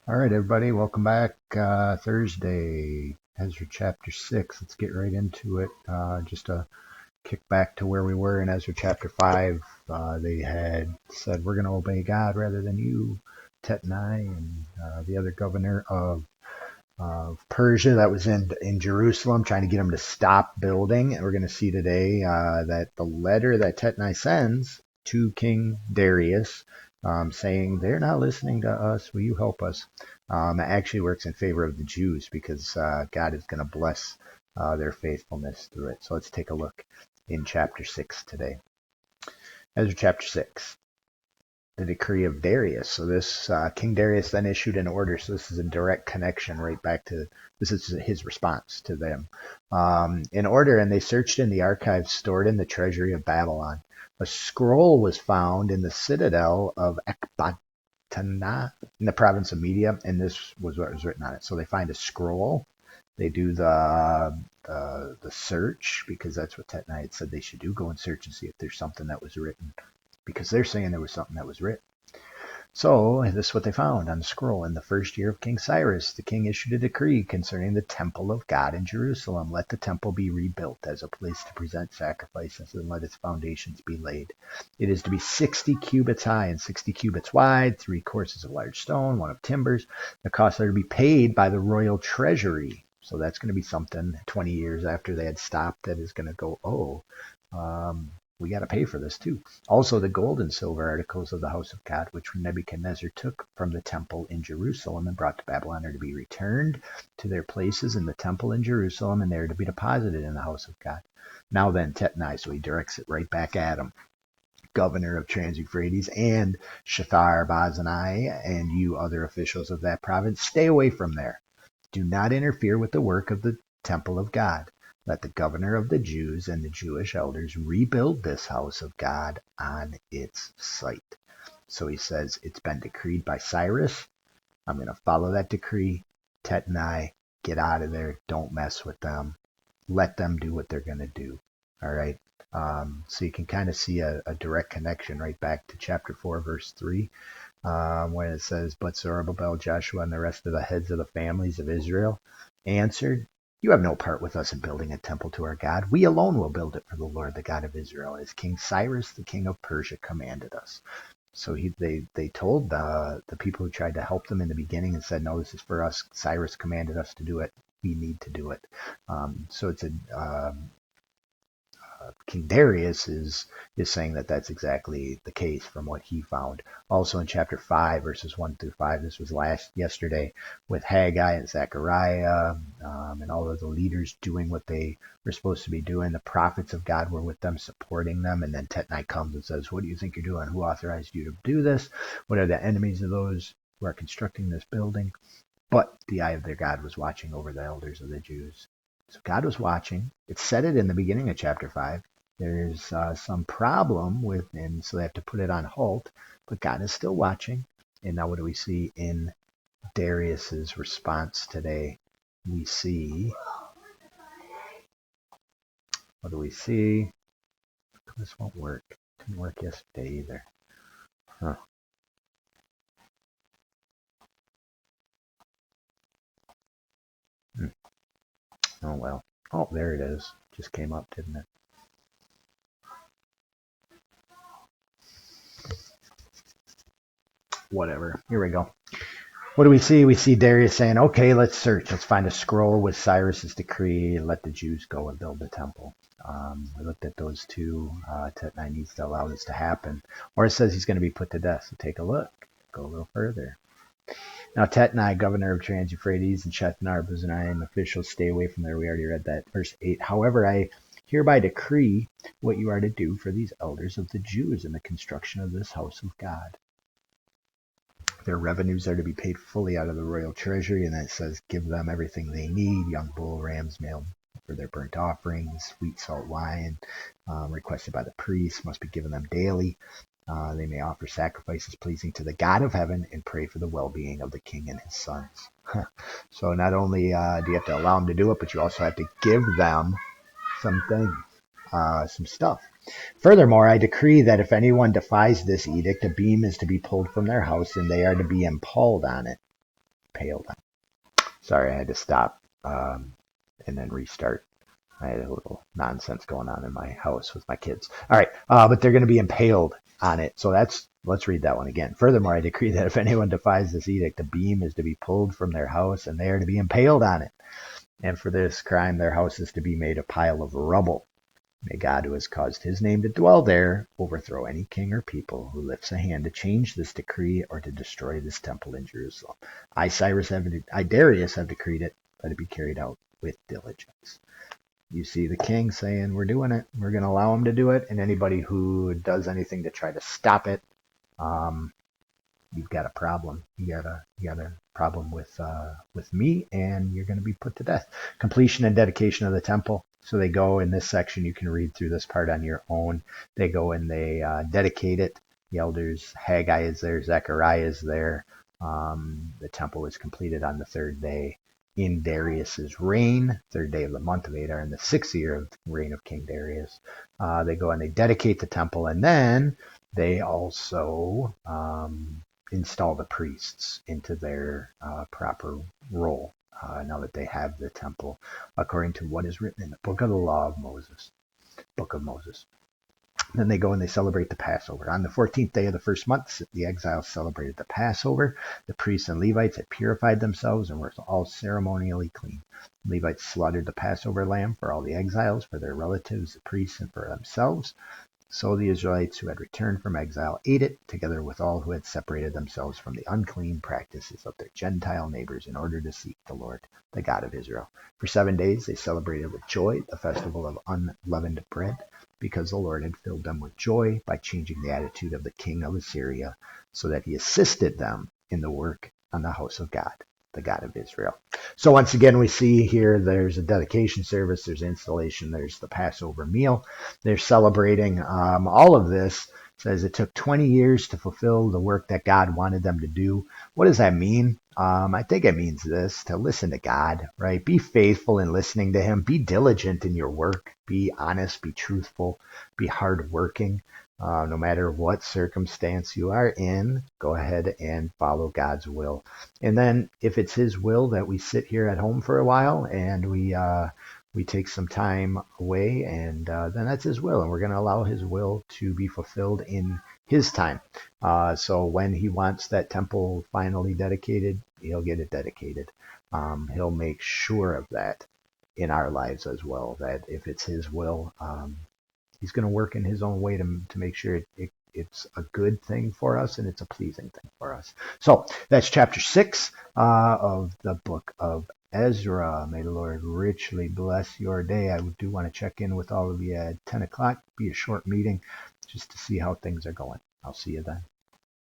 All right, everybody, welcome back. Thursday, Ezra chapter 6. Let's get right into it. Just to kick back to where we were in Ezra chapter 5. They had said, we're going to obey God rather than you, Tetnai, and the other governor of Persia that was in Jerusalem, trying to get him to stop building. And we're going to see today that the letter that Tetnai sends to King Darius, saying they're not listening to us. Will you help us? It actually works in favor of the Jews because God is going to bless their faithfulness through it. So let's take a look in chapter 6 today. Ezra chapter 6. The decree of Darius. So this King Darius then issued an order. So this is a direct connection right back to this is his response to them. In order, and they searched in the archives stored in the treasury of Babylon. A scroll was found in the citadel of Ecbatana in the province of Media, and this was what was written on it. So they find a scroll. They do the search because that's what Tetnai had said they should do. Go and search and see if there's something that was written because they're saying there was something that was written. So this is what they found on the scroll. In the first year of King Cyrus, the king issued a decree concerning the temple of God in Jerusalem. Let the temple be rebuilt as a place to present sacrifices, and let its foundations be laid. It is to be 60 cubits high and 60 cubits wide, 3 courses of large stone, 1 of timbers. The costs are to be paid by the royal treasury. So that's going to be something 20 years after they had stopped that is going to go, we got to pay for this too. Also, the gold and silver articles of the house of God, which Nebuchadnezzar took from the temple in Jerusalem and brought to Babylon, are to be returned to their places in the temple in Jerusalem, and they are to be deposited in the house of God. Now then, Tetnai, so he directs it right back at him, governor of Trans-Euphrates, and Shethar Bazanai, and you other officials of that province, stay away from there. Do not interfere with the work of the temple of God. Let the governor of the Jews and the Jewish elders rebuild this house of God on its site. So he says, it's been decreed by Cyrus. I'm going to follow that decree. Tetnai, get out of there. Don't mess with them. Let them do what they're going to do. All right. So you can kind of see a direct connection right back to chapter 4, verse 3, when it says, But Zerubbabel, Joshua, and the rest of the heads of the families of Israel answered, You have no part with us in building a temple to our God. We alone will build it for the Lord, the God of Israel, as King Cyrus, the king of Persia, commanded us. So they told the people who tried to help them in the beginning and said, No, this is for us. Cyrus commanded us to do it. We need to do it. So it's King Darius is saying that that's exactly the case from what he found. Also in chapter 5, verses 1 through 5, this was yesterday with Haggai and Zechariah and all of the leaders doing what they were supposed to be doing. The prophets of God were with them, supporting them. And then Tetnai comes and says, What do you think you're doing? Who authorized you to do this? What are the enemies of those who are constructing this building? But the eye of their God was watching over the elders of the Jews. So God was watching. It said it in the beginning of chapter 5. There's some problem with, and so they have to put it on halt. But God is still watching. And now what do we see in Darius's response today? We see, what do we see? This won't work. Didn't work yesterday either. Huh. Hmm. Oh well. Oh, there it is. Just came up, didn't it? Whatever. Here we go. What do we see? We see Darius saying, okay, let's search. Let's find a scroll with Cyrus's decree and let the Jews go and build the temple. We looked at those two. Tetnai needs to allow this to happen. Or it says he's going to be put to death. So take a look. Go a little further. Now, Tetnai, governor of Trans-Euphrates, and Shethar-Bozenai, officials, stay away from there. We already read that. Verse 8. However, I hereby decree what you are to do for these elders of the Jews in the construction of this house of God. Their revenues are to be paid fully out of the royal treasury, and then it says, give them everything they need, young bull, rams, male for their burnt offerings, wheat, salt, wine, requested by the priests, must be given them daily. They may offer sacrifices pleasing to the God of heaven and pray for the well-being of the king and his sons. So not only do you have to allow them to do it, but you also have to give them some things, some stuff. Furthermore, I decree that if anyone defies this edict, a beam is to be pulled from their house, and they are to be impaled on it. impaled on. Sorry, I had to stop and then restart. I had a little nonsense going on in my house with my kids. All right, but they're going to be impaled on it. So let's read that one again. Furthermore, I decree that if anyone defies this edict, the beam is to be pulled from their house and they are to be impaled on it. And for this crime, their house is to be made a pile of rubble. May God, who has caused his name to dwell there, overthrow any king or people who lifts a hand to change this decree or to destroy this temple in Jerusalem. I, Darius, have decreed it. Let it be carried out with diligence. You see the king saying, we're doing it. We're going to allow him to do it. And anybody who does anything to try to stop it, you've got a problem. You got a problem with me, and you're going to be put to death. Completion and dedication of the temple. So they go in this section. You can read through this part on your own. They go and they dedicate it. The elders, Haggai is there, Zechariah is there. The temple was completed on the third day in Darius's reign, third day of the month of Adar, in the 6th year of the reign of King Darius. They go and they dedicate the temple, and then they also install the priests into their proper role now that they have the temple, according to what is written in the book of the law of Moses, book of Moses. Then they go and they celebrate the Passover. On the 14th day of the first month, the exiles celebrated the Passover. The priests and Levites had purified themselves and were all ceremonially clean. The Levites slaughtered the Passover lamb for all the exiles, for their relatives, the priests, and for themselves. So the Israelites who had returned from exile ate it, together with all who had separated themselves from the unclean practices of their Gentile neighbors in order to seek the Lord, the God of Israel. For 7 days they celebrated with joy the festival of unleavened bread, because the Lord had filled them with joy by changing the attitude of the king of Assyria, so that he assisted them in the work on the house of God, the God of Israel. So once again, we see here there's a dedication service, there's installation, there's the Passover meal. They're celebrating all of this. Says it took 20 years to fulfill the work that God wanted them to do. What does that mean? I think it means this, to listen to God, right? Be faithful in listening to him. Be diligent in your work. Be honest, be truthful, be hardworking. No matter what circumstance you are in, go ahead and follow God's will. And then if it's his will that we sit here at home for a while and we take some time away, and then that's his will, and we're going to allow his will to be fulfilled in his time. So when he wants that temple finally dedicated, he'll get it dedicated. He'll make sure of that in our lives as well, that if it's his will, he's going to work in his own way to make sure it's a good thing for us and it's a pleasing thing for us. So that's chapter 6 of the book of Ezra. May the Lord richly bless your day. I do want to check in with all of you at 10 o'clock. Be a short meeting just to see how things are going. I'll see you then.